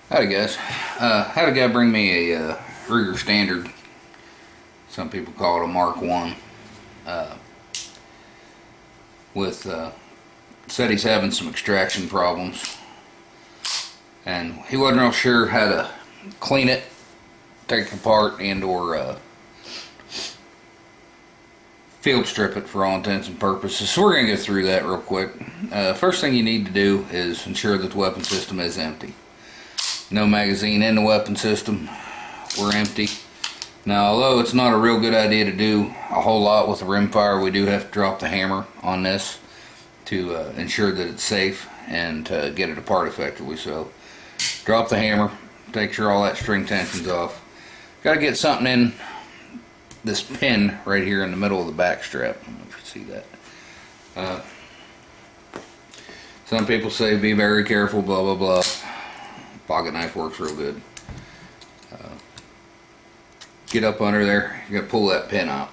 Howdy guys. Had a guy bring me a Ruger Standard. Some people call it a Mark 1. Said he's having some extraction problems. And he wasn't real sure how to clean it, take it apart, and or field strip it for all intents and purposes. So we're going to go through that real quick. First thing you need to do is ensure that the weapon system is empty. No magazine in the weapon system. We're empty. Now, although it's not a real good idea to do a whole lot with a rimfire, we do have to drop the hammer on this to ensure that it's safe and to get it apart effectively. So drop the hammer, take sure all that string tension's off. Got to get something in this pin right here in the middle of the back strap. I don't know if you see that. Some people say be very careful, blah blah blah. Pocket knife works real good. Get up under there, you gotta pull that pin out.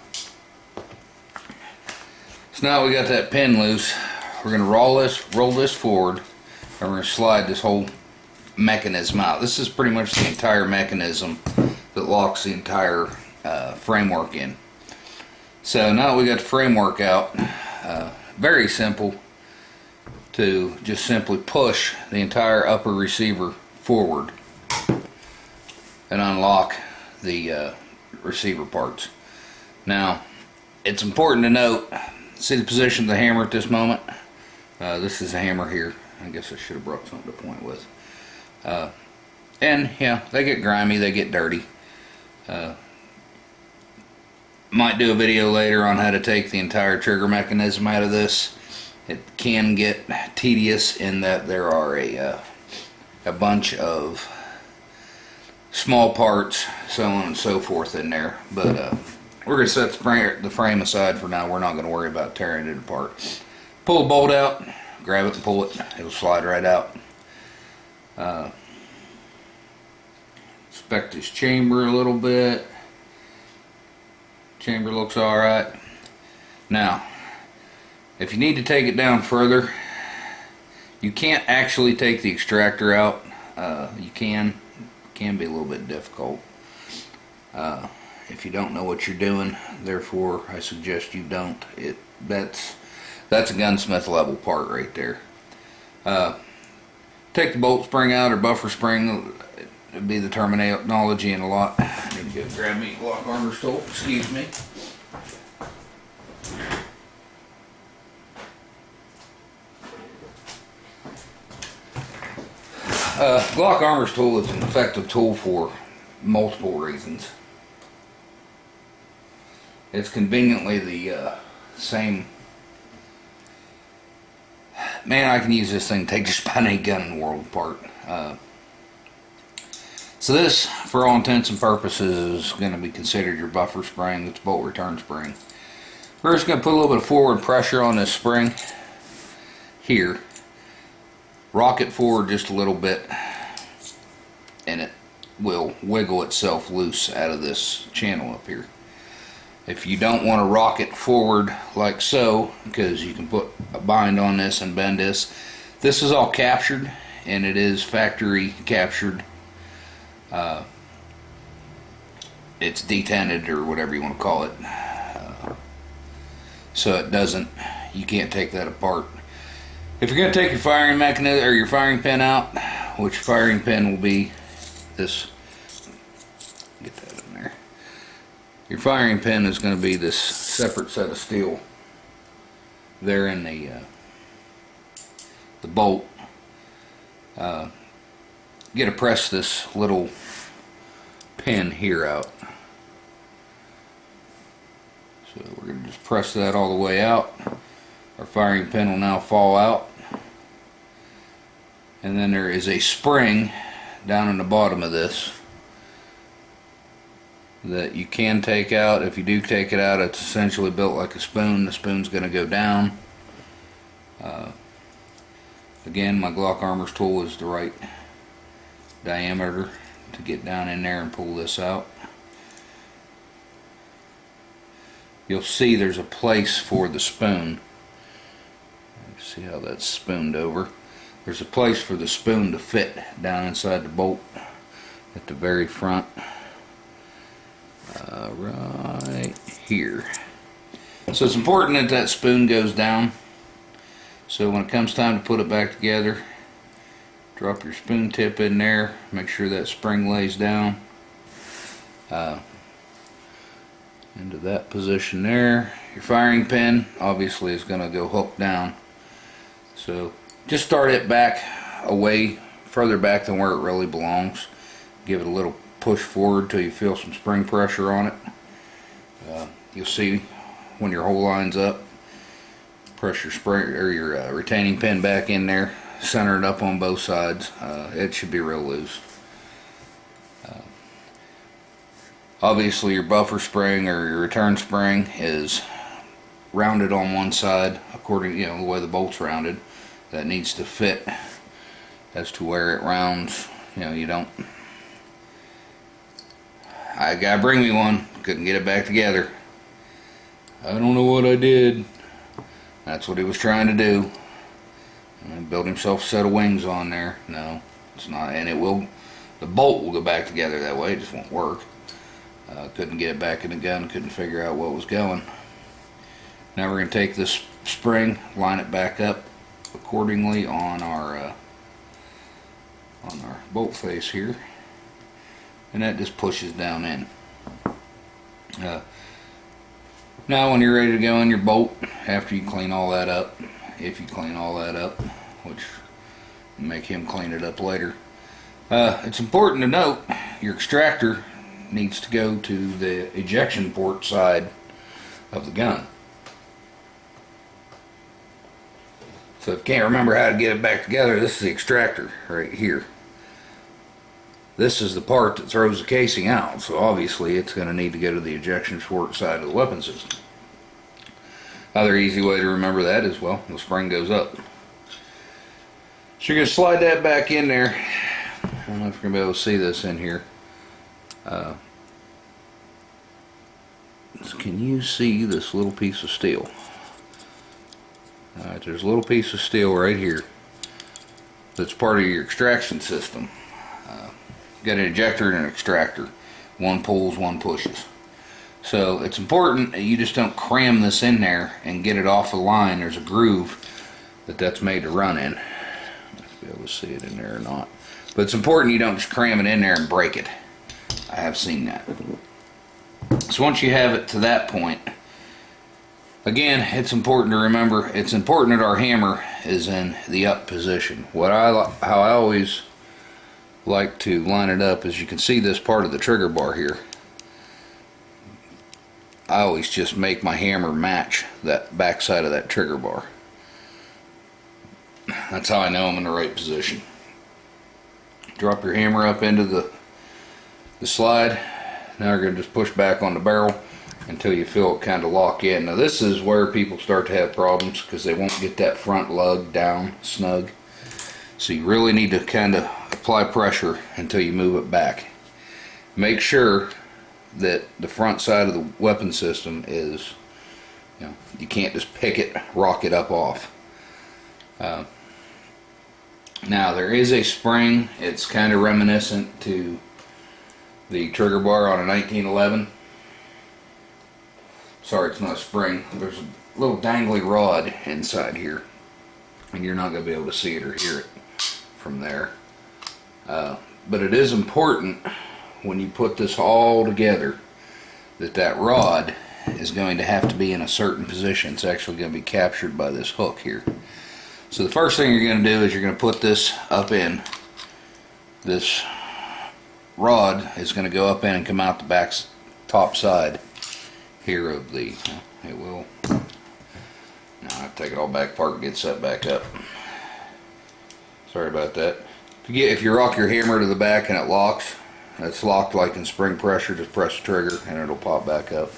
So now we got that pin loose, we're gonna roll this forward, and we're gonna slide this whole mechanism out. This is pretty much the entire mechanism that locks the entire framework in. So now that we got the framework out, very simple to just simply push the entire upper receiver forward and unlock the receiver parts. Now, it's important to note, see the position of the hammer at this moment? This is a hammer here. I guess I should have brought something to point with. And yeah, they get grimy, they get dirty. Might do a video later on how to take the entire trigger mechanism out of this. It can get tedious in that there are a bunch of small parts, so on and so forth in there. But we're going to set the frame aside for now. We're not going to worry about tearing it apart. Pull the bolt out, grab it and pull it. It'll slide right out. Inspect this chamber a little bit. Chamber looks alright. Now, if you need to take it down further, you can't actually take the extractor out. You can be a little bit difficult if you don't know what you're doing. Therefore, I suggest you don't. That's a gunsmith level part right there. Take the bolt spring out, or buffer spring, it'd be the terminology in a lot. I need to go grab me a Glock armor's tool. Excuse me. Glock armor's tool is an effective tool for multiple reasons. It's conveniently the same. Man, I can use this thing to take just about any gun in the world apart. So this, for all intents and purposes, is going to be considered your buffer spring. It's bolt return spring. We're just going to put a little bit of forward pressure on this spring here. Rock it forward just a little bit, and it will wiggle itself loose out of this channel up here. If you don't want to rock it forward like so, because you can put a bind on this and bend this, this is all captured, and it is factory captured. It's detented, or whatever you want to call it, so it doesn't, you can't take that apart. If you're going to take your firing mechanism or your firing pin out, which firing pin will be this, get that in there. Your firing pin is going to be this separate set of steel there in the bolt. You got to press this little pin here out. So we're going to just press that all the way out. Our firing pin will now fall out. And then there is a spring down in the bottom of this that you can take out. If you do take it out, it's essentially built like a spoon. The spoon's going to go down. Again, my Glock armor's tool is the right diameter to get down in there and pull this out. You'll see there's a place for the spoon. See how that's spooned over. there's a place for the spoon to fit down inside the bolt at the very front, right here. So it's important that that spoon goes down. So when it comes time to put it back together, drop your spoon tip in there, make sure that spring lays down into that position there. Your firing pin obviously is going to go hook down. So just start it back away, further back than where it really belongs. Give it a little push forward till you feel some spring pressure on it. You'll see when your hole lines up, press your spring or your retaining pin back in there, center it up on both sides. It should be real loose. Obviously your buffer spring or your return spring is rounded on one side according, the way the bolt's rounded. That needs to fit as to where it rounds. You don't. I gotta bring me one. Couldn't get it back together. I don't know what I did. That's what he was trying to do. And build himself a set of wings on there. No, it's not. And it will. The bolt will go back together that way. It just won't work. Couldn't get it back in the gun. Couldn't figure out what was going. Now we're going to take this spring, line it back up accordingly on our bolt face here, and that just pushes down in. Now when you're ready to go in your bolt, after you clean all that up, if you clean all that up, which make him clean it up later, it's important to note your extractor needs to go to the ejection port side of the gun. So if you can't remember how to get it back together, this is the extractor right here. This is the part that throws the casing out, so obviously it's going to need to go to the ejection port side of the weapon system. Another easy way to remember that is, well, the spring goes up. So you're going to slide that back in there. I don't know if you're going to be able to see this in here. So can you see this little piece of steel? Alright, there's a little piece of steel right here that's part of your extraction system. Got an ejector and an extractor. One pulls, one pushes. So it's important that you just don't cram this in there and get it off the line. There's a groove that's made to run in. I don't know if you'll be able to see it in there or not. But it's important you don't just cram it in there and break it. I have seen that. So once you have it to that point, again, it's important to remember, it's important that our hammer is in the up position. How I always like to line it up is, you can see this part of the trigger bar here. I always just make my hammer match that back side of that trigger bar. That's how I know I'm in the right position. Drop your hammer up into the slide. Now you're going to just push back on the barrel until you feel it kind of lock in. Now this is where people start to have problems, because they won't get that front lug down snug. So you really need to kind of apply pressure until you move it back. Make sure that the front side of the weapon system is, you can't just pick it, rock it up off. Now there is a spring. It's kind of reminiscent to the trigger bar on a 1911. Sorry, it's not a spring. There's a little dangly rod inside here, and you're not going to be able to see it or hear it from there. But it is important when you put this all together that rod is going to have to be in a certain position. It's actually going to be captured by this hook here. So the first thing you're going to do is you're going to put this up in. This rod is going to go up in and come out the top side here of the, it will, now I take it all back apart and get set back up. Sorry about that. If you rock your hammer to the back and it locks, it's locked like in spring pressure, just press the trigger and it'll pop back up.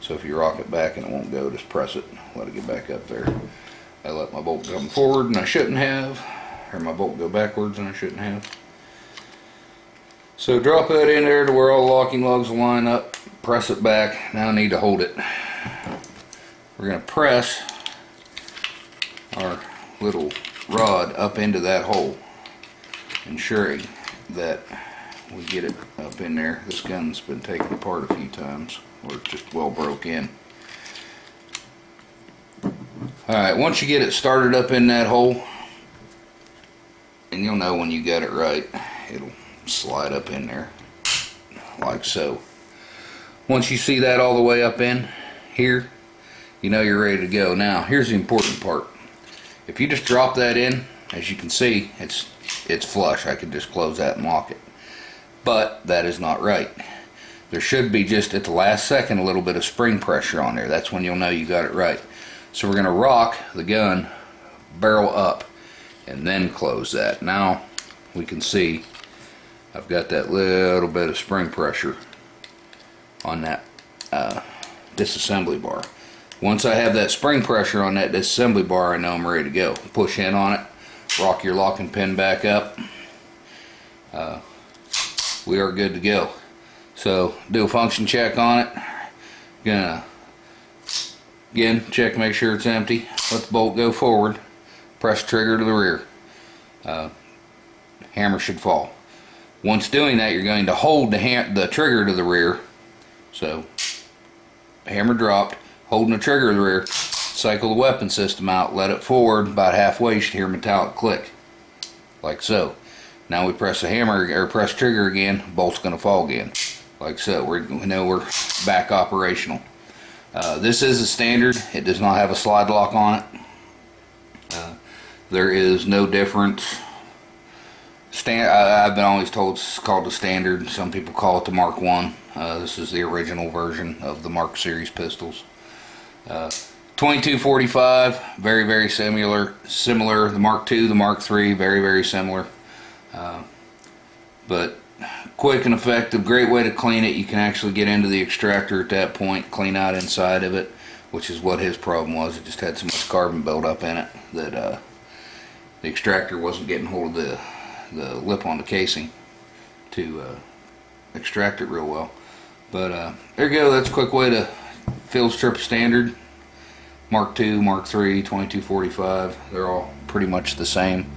So if you rock it back and it won't go, just press it, let it get back up there. I let my bolt come forward and I shouldn't have, or my bolt go backwards and I shouldn't have. So drop that in there to where all the locking lugs will line up, press it back. Now I need to hold it. We're going to press our little rod up into that hole, ensuring that we get it up in there. This gun's been taken apart a few times, or just well broke in. Alright, once you get it started up in that hole, and you'll know when you got it right, it'll slide up in there like so. Once you see that all the way up in here, you know you're ready to go. Now here's the important part. If you just drop that in, as you can see, it's flush. I can just close that and lock it. But that is not right. There should be, just at the last second, a little bit of spring pressure on there. That's when you'll know you got it right. So we're going to rock the gun barrel up and then close that. Now we can see I've got that little bit of spring pressure on that disassembly bar. Once I have that spring pressure on that disassembly bar, I know I'm ready to go. Push in on it, rock your locking pin back up. We are good to go. So do a function check on it. Gonna again check to make sure it's empty. Let the bolt go forward. Press trigger to the rear. Hammer should fall. Once doing that, you're going to hold the trigger to the rear. So hammer dropped, holding the trigger to the rear. Cycle the weapon system out. Let it forward. About halfway, you should hear a metallic click, like so. Now we press the hammer or press trigger again. Bolt's going to fall again, like so. We know we're back operational. This is a standard. It does not have a slide lock on it. There is no difference. I've been always told it's called the standard. Some people call it the Mark 1. This is the original version of the Mark series pistols. 2245, very similar. The Mark 2, the Mark 3, very similar. But quick and effective, great way to clean it. You can actually get into the extractor at that point, clean out inside of it, which is what his problem was. It just had so much carbon buildup in it that the extractor wasn't getting hold of the lip on the casing to extract it real well. But there you go. That's a quick way to field strip a standard. Mark II, Mark III, 2245. They're all pretty much the same.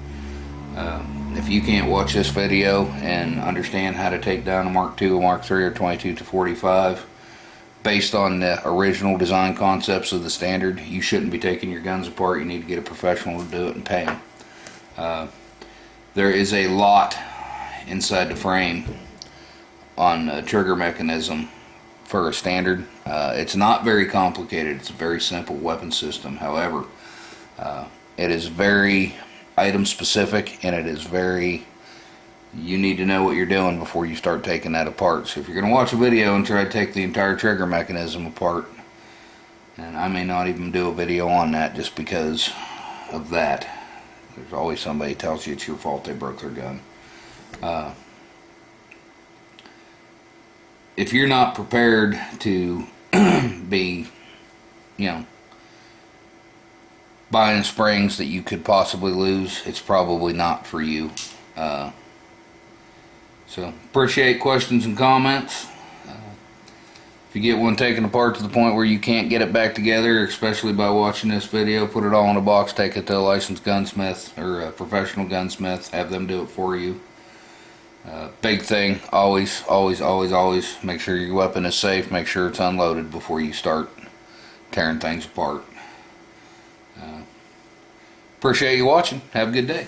If you can't watch this video and understand how to take down a Mark II, a Mark III, or 22 to 45 based on the original design concepts of the standard, you shouldn't be taking your guns apart. You need to get a professional to do it and pay them. There is a lot inside the frame on the trigger mechanism for a standard. It's not very complicated. It's a very simple weapon system. However, it is very item specific, and it is you need to know what you're doing before you start taking that apart. So if you're going to watch a video and try to take the entire trigger mechanism apart, and I may not even do a video on that just because of that. There's always somebody who tells you it's your fault they broke their gun. If you're not prepared to be, buying springs that you could possibly lose, it's probably not for you. So appreciate questions and comments. If you get one taken apart to the point where you can't get it back together, especially by watching this video, put it all in a box, take it to a licensed gunsmith or a professional gunsmith, have them do it for you. Big thing, always make sure your weapon is safe, make sure it's unloaded before you start tearing things apart. Appreciate you watching. Have a good day.